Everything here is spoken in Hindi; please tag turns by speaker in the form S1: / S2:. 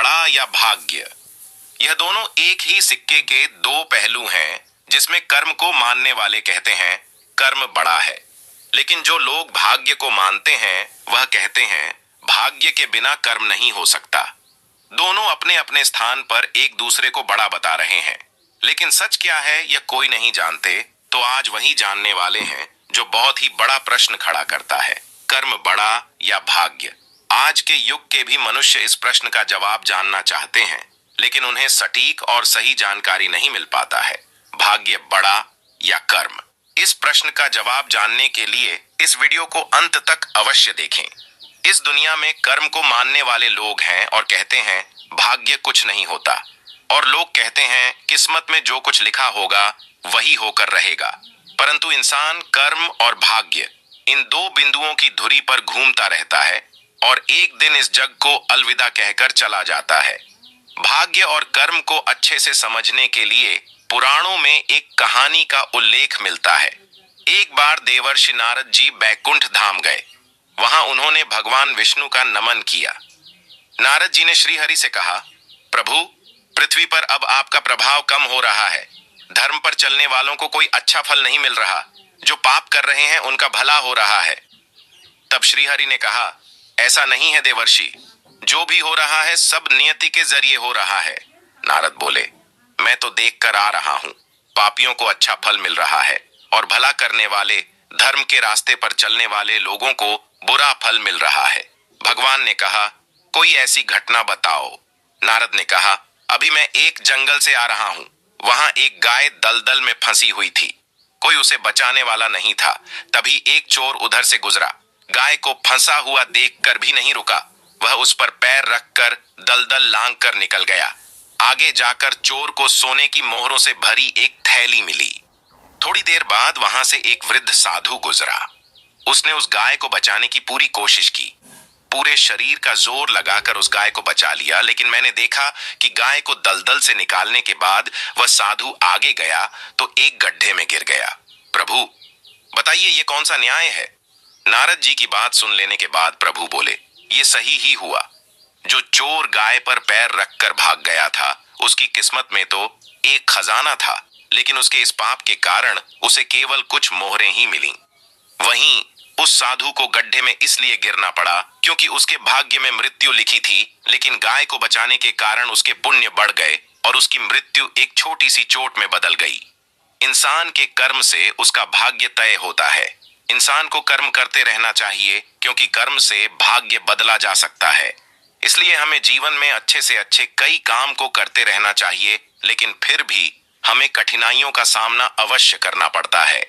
S1: बड़ा या भाग्य, यह दोनों एक ही सिक्के के दो पहलू हैं, जिसमें कर्म को मानने वाले कहते हैं कर्म बड़ा है, लेकिन जो लोग भाग्य को मानते हैं वह कहते हैं भाग्य के बिना कर्म नहीं हो सकता। दोनों अपने अपने स्थान पर एक दूसरे को बड़ा बता रहे हैं, लेकिन सच क्या है यह कोई नहीं जानते। तो आज वही जानने वाले हैं जो बहुत ही बड़ा प्रश्न खड़ा करता है, कर्म बड़ा या भाग्य। आज के युग के भी मनुष्य इस प्रश्न का जवाब जानना चाहते हैं, लेकिन उन्हें सटीक और सही जानकारी नहीं मिल पाता है। भाग्य बड़ा या कर्म? इस प्रश्न का जवाब जानने के लिए इस वीडियो को अंत तक अवश्य देखें। इस दुनिया में कर्म को मानने वाले लोग हैं और कहते हैं भाग्य कुछ नहीं होता, और लोग कहते हैं किस्मत में जो कुछ लिखा होगा वही होकर रहेगा। परंतु इंसान कर्म और भाग्य इन दो बिंदुओं की धुरी पर घूमता रहता है और एक दिन इस जग को अलविदा कहकर चला जाता है। भाग्य और कर्म को अच्छे से समझने के लिए पुराणों में एक कहानी का उल्लेख मिलता है। एक बार देवर्षि नारद जी बैकुंठ धाम गए। वहां उन्होंने भगवान विष्णु का नमन किया। नारद जी ने श्रीहरि से कहा, प्रभु, पृथ्वी पर अब आपका प्रभाव कम हो रहा है। धर्म पर चलने वालों को कोई अच्छा फल नहीं मिल रहा, जो पाप कर रहे हैं उनका भला हो रहा है। तब श्रीहरि ने कहा, ऐसा नहीं है देवर्षि, जो भी हो रहा है सब नियति के जरिए हो रहा है। नारद बोले, मैं तो देख कर आ रहा हूं, पापियों को अच्छा फल मिल रहा है और भला करने वाले, धर्म के रास्ते पर चलने वाले लोगों को बुरा फल मिल रहा है। भगवान ने कहा, कोई ऐसी घटना बताओ। नारद ने कहा, अभी मैं एक जंगल से आ रहा हूं। वहां एक गाय दलदल में फंसी हुई थी। कोई उसे बचाने वाला नहीं था। तभी एक चोर उधर से गुजरा। गाय को फंसा हुआ देखकर भी नहीं रुका। वह उस पर पैर रखकर दलदल लांघ कर निकल गया। आगे जाकर चोर को सोने की मोहरों से भरी एक थैली मिली। थोड़ी देर बाद वहां से एक वृद्ध साधु गुजरा। उसने उस गाय को बचाने की पूरी कोशिश की। पूरे शरीर का जोर लगाकर उस गाय को बचा लिया, लेकिन मैंने देखा कि गाय को दलदल से निकालने के बाद वह साधु आगे गया तो एक गड्ढे में गिर गया। प्रभु, बताइए ये कौन सा न्याय है? नारद जी की बात सुन लेने के बाद प्रभु बोले, ये सही ही हुआ। जो चोर गाय पर पैर रखकर भाग गया था, उसकी किस्मत में तो एक खजाना था, लेकिन उसके इस पाप के कारण उसे केवल कुछ मोहरें ही मिली। वहीं उस साधु को गड्ढे में इसलिए गिरना पड़ा क्योंकि उसके भाग्य में मृत्यु लिखी थी, लेकिन गाय को बचाने के कारण उसके पुण्य बढ़ गए और उसकी मृत्यु एक छोटी सी चोट में बदल गई। इंसान के कर्म से उसका भाग्य तय होता है। इंसान को कर्म करते रहना चाहिए, क्योंकि कर्म से भाग्य बदला जा सकता है। इसलिए हमें जीवन में अच्छे से अच्छे कई काम को करते रहना चाहिए, लेकिन फिर भी हमें कठिनाइयों का सामना अवश्य करना पड़ता है।